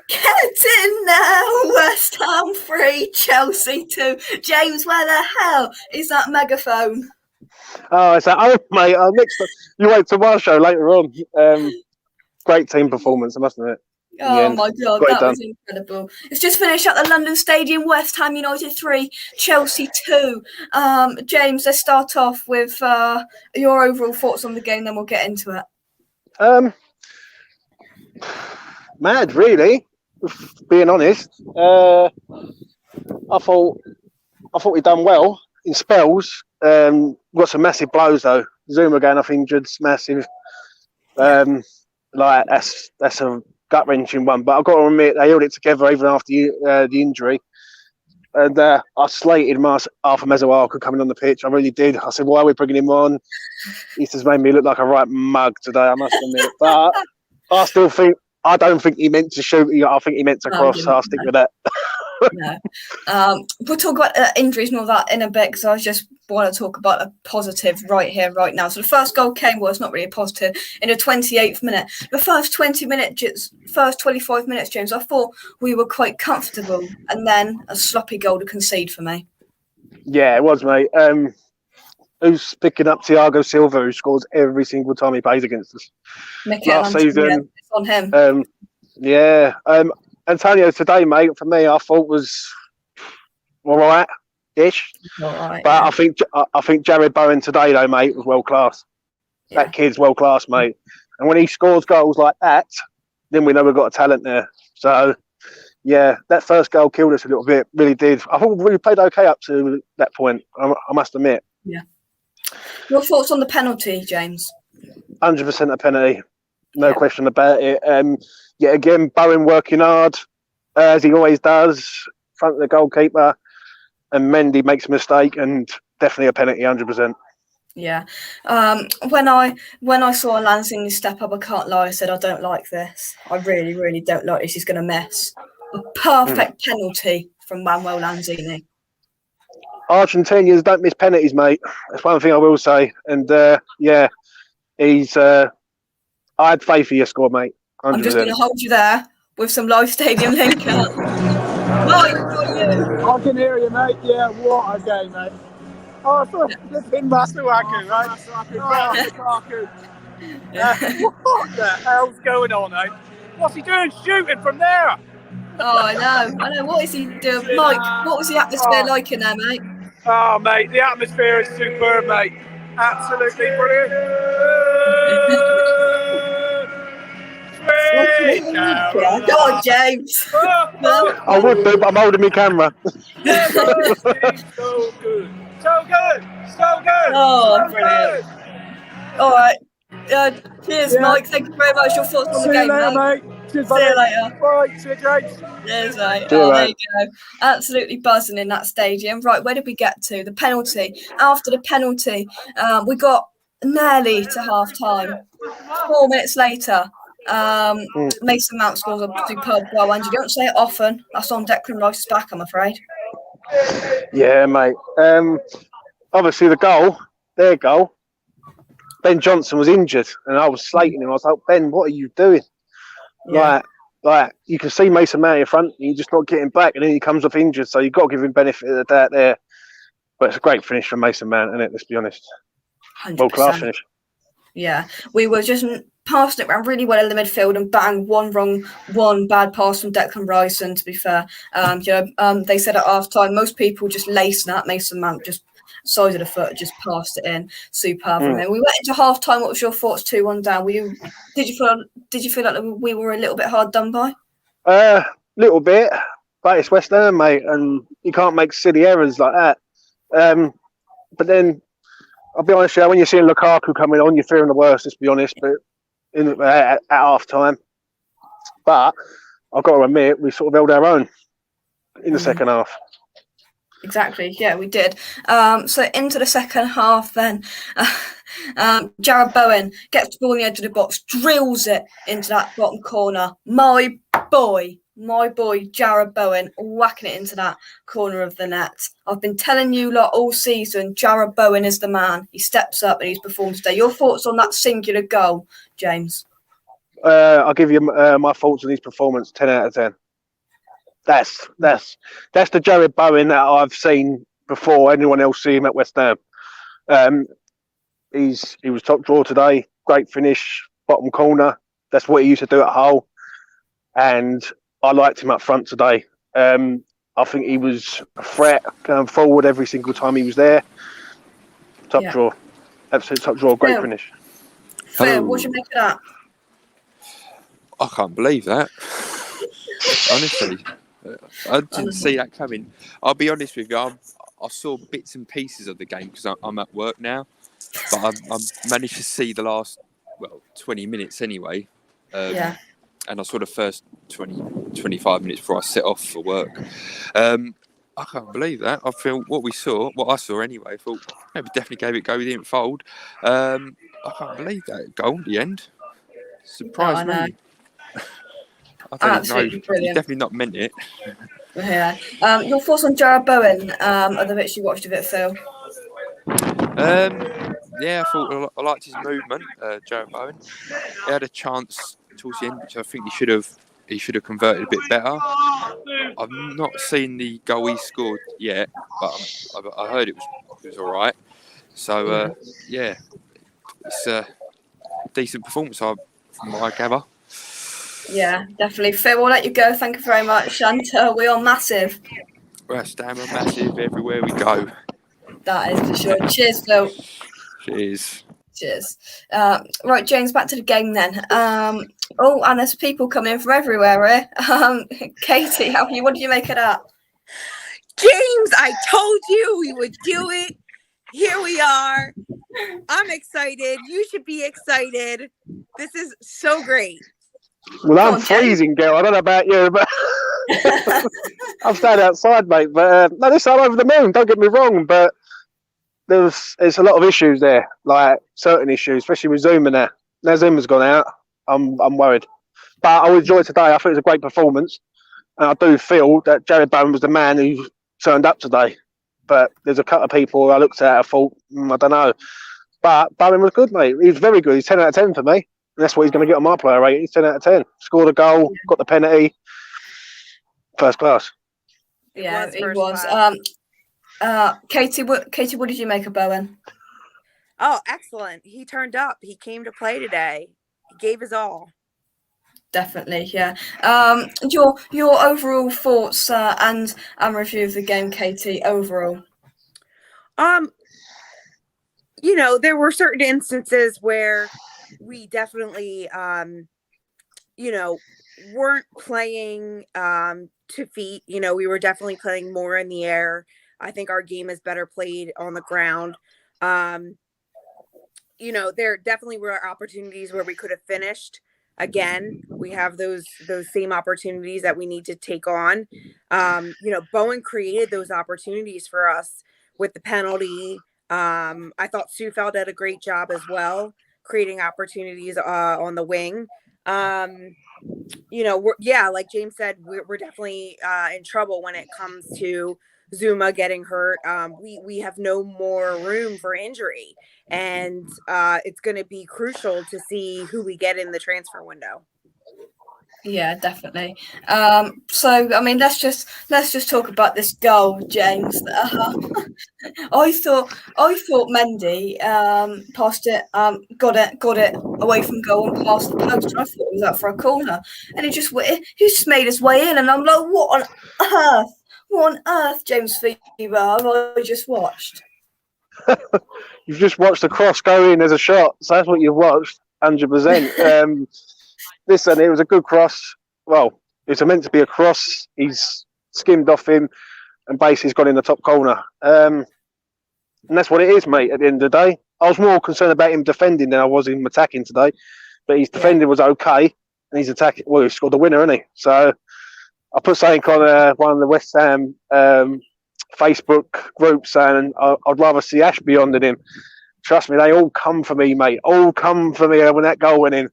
Get in there, West Ham 3, Chelsea 2. James, where the hell is that megaphone? Oh, it's like, mate, you wait till my show later on. Great team performance, I must admit. Oh my God, that was incredible. It's just finished at the London Stadium, West Ham United 3, Chelsea 2. James, let's start off with your overall thoughts on the game, then we'll get into it. Mad, really, being honest. I thought we'd done well in spells. Got some massive blows, though. Zuma going off injured, massive. Like, that's a gut-wrenching one, but I've got to admit they held it together even after the injury. And I slated Arthur Mezzawarka coming on the pitch. I really did. I said, why are we bringing him on? He's just made me look like a right mug today, I must admit. But I don't think he meant to shoot. I think he meant to cross, so I'll stick with that. No. We'll talk about injuries and all that in a bit, because I just want to talk about a positive right here, right now. So the first goal came, well, it's not really a positive, in the 28th minute. The first 25 minutes, James, I thought we were quite comfortable, and then a sloppy goal to concede for me. Yeah, it was, mate. Who's picking up Thiago Silva, who scores every single time he plays against us? Last season, it's on him. Antonio today, mate, for me, I thought was all right-ish. All right, but yeah. I think Jared Bowen today, though, mate, was world class. Yeah. That kid's world class, mate. And when he scores goals like that, then we know we've got a talent there. So, yeah, that first goal killed us a little bit, really did. I thought we played okay up to that point, I must admit. Yeah. Your thoughts on the penalty, James? 100% a penalty. No question about it. Yet again, Bowen working hard, as he always does, in front of the goalkeeper, and Mendy makes a mistake, and definitely a penalty, 100%. Yeah. When I saw Lanzini step up, I can't lie, I said, I don't like this. I really, really don't like this. He's going to miss. A perfect penalty from Manuel Lanzini. Argentinians don't miss penalties, mate. That's one thing I will say. And, he's... I had faith in your score, mate. 100%. I'm just going to hold you there with some live stadium link up. Mike, got you. I can hear you, mate. Yeah, what a game, mate. Oh, I thought it been Masuaku, right? Masuaku. What the hell's going on, mate? What's he doing shooting from there? Oh, I know. What is he doing? Mike, what was the atmosphere like in there, mate? Oh, mate, the atmosphere is superb, mate. Absolutely brilliant. Go on, James. I would do, but I'm holding my camera. So good. Oh, brilliant. All right. Cheers, Mike. Thank you very much. Your thoughts on the game, mate. See you later. Bye. See you, James. Cheers, mate. There you go. Absolutely buzzing in that stadium. Right, where did we get to? The penalty. After the penalty, we got nearly to half-time. 4 minutes later, Mason Mount scores a superb goal, and you don't say it often. That's on Declan Rice's back, I'm afraid. Yeah, mate. Obviously, their goal, Ben Johnson was injured, and I was slating him. I was like, Ben, what are you doing? Yeah. Like you can see Mason Mount in front, and you're just not getting back, and then he comes off injured, so you've got to give him benefit of the doubt there. But it's a great finish from Mason Mount, isn't it? Let's be honest. 100%. World class finish. Yeah, we were just passing it around really well in the midfield, and bang, one bad pass from Declan Rice. And to be fair, they said at half time, most people just lacing at Mason Mount, just side of the foot, just passed it in, superb. And then we went into half time. What was your thoughts? 2-1 down. Did you feel like we were a little bit hard done by? Little bit, but it's West Ham, mate, and you can't make silly errors like that. But then, I'll be honest, when you're seeing Lukaku coming on, you're fearing the worst, let's be honest, but at half time. But I've got to admit, we sort of held our own in the second half. Exactly, yeah, we did. So into the second half then, Jared Bowen gets the ball on the edge of the box, drills it into that bottom corner. My boy, Jared Bowen, whacking it into that corner of the net. I've been telling you lot all season, Jared Bowen is the man. He steps up and he's performed today. Your thoughts on that singular goal, James? I'll give you my thoughts on his performance. 10 out of 10. That's the Jared Bowen that I've seen before anyone else see him at West Ham. He was top drawer today. Great finish, bottom corner. That's what he used to do at Hull, and I liked him up front today. I think he was a threat going forward every single time he was there. Top drawer, absolute top drawer. Great finish. Phil, what do you make of that? I can't believe that. Honestly, I didn't see that coming. I'll be honest with you. I saw bits and pieces of the game because I'm at work now, but I managed to see the last 20 minutes anyway. And I saw the first 25 minutes before I set off for work. I can't believe that. I feel what I saw anyway, I thought we definitely gave it a go. We didn't fold. I can't believe that goal at the end. Surprised me. I don't know. He definitely not meant it. Yeah. Your thoughts on Jared Bowen? Of the bits you watched of it, Phil? I thought I liked his movement, Jared Bowen. He had a chance towards the end, which I think he should have converted a bit better. I've not seen the goal he scored yet, but I heard it was all right. So it's a decent performance from what I gather. Yeah, definitely. Phil, we'll let you go. Thank you very much. And we are massive. West Ham are massive everywhere we go. That is for sure. Cheers, Phil. Cheers. Right, James, back to the game then. And there's people coming in from everywhere here. Katie, what did you make of that? James, I told you we would do it. Here we are. I'm excited. You should be excited. This is so great. Well, I'm freezing, girl. I don't know about you, but I'm staying outside, mate. But no, this I'm over the moon. Don't get me wrong, but there's a lot of issues there, like certain issues, especially with Zuma now. Now Zuma's gone out, I'm worried. But I enjoyed today. I think it was a great performance, and I do feel that Jared Bowen was the man who turned up today. But there's a couple of people I looked at, I thought, I don't know. But Bowen was good, mate. He was very good. He's 10 out of 10 for me. And that's what he's going to get on my player rating. He's 10 out of 10. Scored a goal, got the penalty. First class. Yeah, it was. Katie, what did you make of Bowen? Oh, excellent. He turned up. He came to play today. He gave his all. Definitely, yeah. Your overall thoughts and review of the game, Katie, overall. There were certain instances where we definitely weren't playing to feet. We were definitely playing more in the air. I think our game is better played on the ground. There definitely were opportunities where we could have finished. Again, we have those same opportunities that we need to take on. Bowen created those opportunities for us with the penalty. I thought Sufeld did a great job as well, creating opportunities on the wing. Like James said, we're definitely in trouble when it comes to Zuma getting hurt. We have no more room for injury, and it's going to be crucial to see who we get in the transfer window. Yeah, definitely. So I mean, let's just talk about this goal, James. I thought Mendy passed it, got it away from goal and passed the post. I thought it was out for a corner, and he just made his way in, and I'm like, what on earth, James Fever, have I just watched? You've just watched the cross go in as a shot, so that's what you've watched, 100%. Listen, it was a good cross. Well, it was meant to be a cross. He's skimmed off him, and basically gone in the top corner. And that's what it is, mate, at the end of the day. I was more concerned about him defending than I was him attacking today. But his defending was okay, and his attacking, well, he scored the winner, hasn't he? So I put something on one of the West Ham Facebook groups saying I'd rather see Ashby on than him. Trust me, they all come for me, mate. All come for me when that goal went in.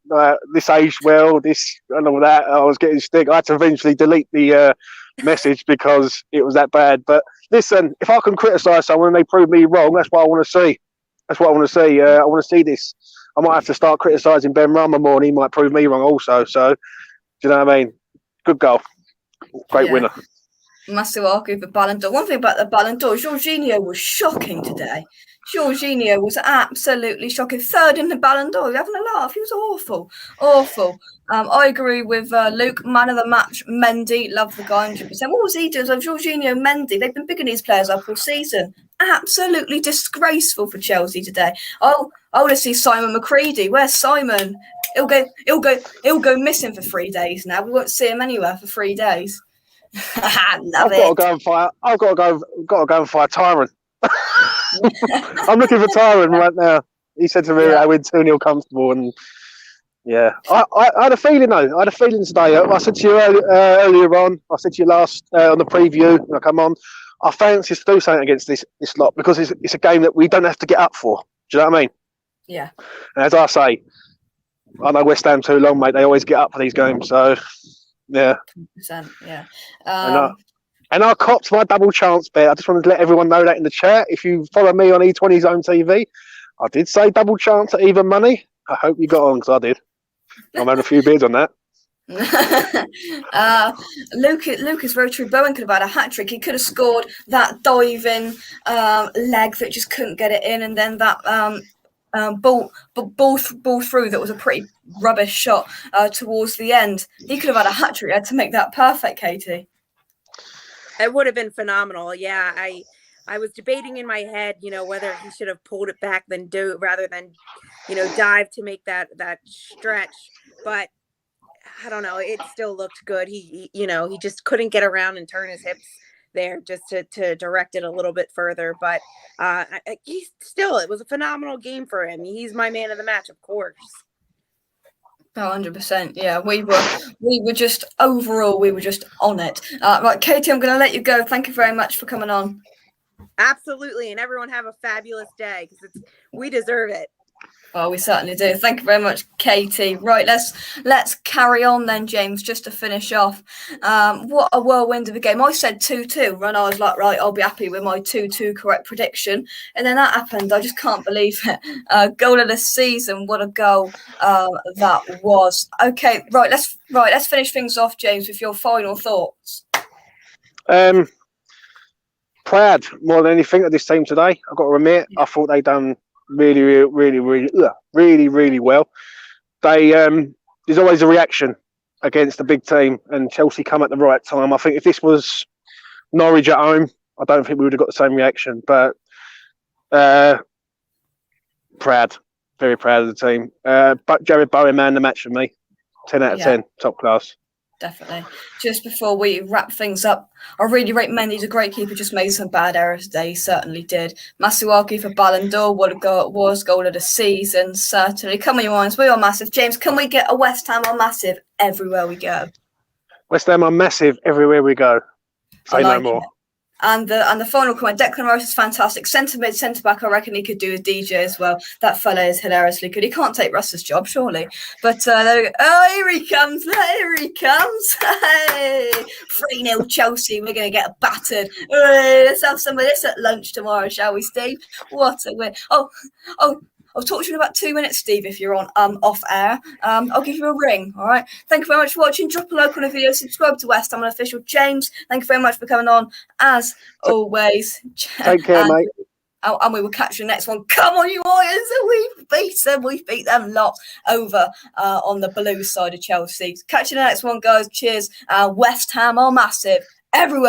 This aged well, this and all that. I was getting stick. I had to eventually delete the message because it was that bad. But listen, if I can criticise someone and they prove me wrong, that's what I want to see. That's what I want to see. I want to see this. I might have to start criticising Ben Rama more, and he might prove me wrong also. So, do you know what I mean? Good goal, great winner. Massive argue for Ballon d'Or. One thing about the Ballon d'Or, Jorginho was shocking today. Jorginho was absolutely shocking. Third in the Ballon d'Or. You're having a laugh. He was awful. I agree with Luke. Man of the match, Mendy. Love the guy 100%. What was he doing? So Jorginho, Mendy. They've been bigging these players up all season. Absolutely disgraceful for Chelsea today. Oh, I want to see Simon McCready. Where's Simon? He'll go missing for 3 days now. We won't see him anywhere for 3 days. I've got to go and fight. I've got to go and fight Tyron. I'm looking for Tyron right now. He said to me, "I win 2-0 comfortable." And yeah, I had a feeling though. I had a feeling today. I said to you earlier on. I said to you last on the preview when I come on. I fancy to do something against this lot because it's a game that we don't have to get up for. Do you know what I mean? Yeah. And as I say, I know West Ham too long, mate. They always get up for these games. So yeah. 100%, yeah. And I copped my double chance bet. I just wanted to let everyone know that in the chat. If you follow me on E20 Zone TV, I did say double chance at even money. I hope you got on because I did. I'm having a few beers on that. Lucas very true. Bowen could have had a hat trick. He could have scored that diving leg that just couldn't get it in, and then that ball through that was a pretty rubbish shot towards the end. He could have had a hat trick to make that perfect, Katie. It would have been phenomenal. Yeah, I was debating in my head, whether he should have pulled it back rather than, dive to make that stretch. But I don't know. It still looked good. He just couldn't get around and turn his hips there just to direct it a little bit further. But it was a phenomenal game for him. He's my man of the match, of course. 100%. Yeah, we were just overall, we were just on it. Right, Katie, I'm going to let you go. Thank you very much for coming on. Absolutely, and everyone have a fabulous day because we deserve it. Well, we certainly do. Thank you very much, Katie. Right, let's carry on then, James, just to finish off. What a whirlwind of a game. I said 2-2, and I was like, right, I'll be happy with my 2-2 correct prediction. And then that happened. I just can't believe it. Goal of the season. What a goal that was. Okay, right, let's finish things off, James, with your final thoughts. Proud more than anything of this team today. I've got to admit, I thought they done really well. There's always a reaction against a big team, and Chelsea come at the right time. I think if this was Norwich at home, I don't think we would have got the same reaction. But proud, very proud of the team. But Jared Bowen, man, the match for me. 10 out of 10, top class. Definitely. Just before we wrap things up, I really rate Mendy's a great keeper, just made some bad errors today. He certainly did. Masuaku for Ballon d'Or, what a goal it was, goal of the season, certainly. Come on, you ones, we are massive. James, can we get a West Ham on massive everywhere we go? West Ham are massive everywhere we go. Say no more. And the final comment, Declan Rice is fantastic. Centre mid, centre back, I reckon he could do a DJ as well. That fella is hilariously good. He can't take Russ's job, surely. But there we go. Oh, here he comes. Hey, 3-0 Chelsea. We're going to get battered. Let's have some of this at lunch tomorrow, shall we, Steve? What a win. Oh, I'll talk to you in about 2 minutes, Steve, if you're on off air. I'll give you a ring, all right? Thank you very much for watching. Drop a like on the video. Subscribe to West Ham Official. James, thank you very much for coming on, as always. Take care, mate. And we will catch you next one. Come on, you Irons. We beat them lot over on the blue side of Chelsea. Catch you in the next one, guys. Cheers. West Ham are massive everywhere.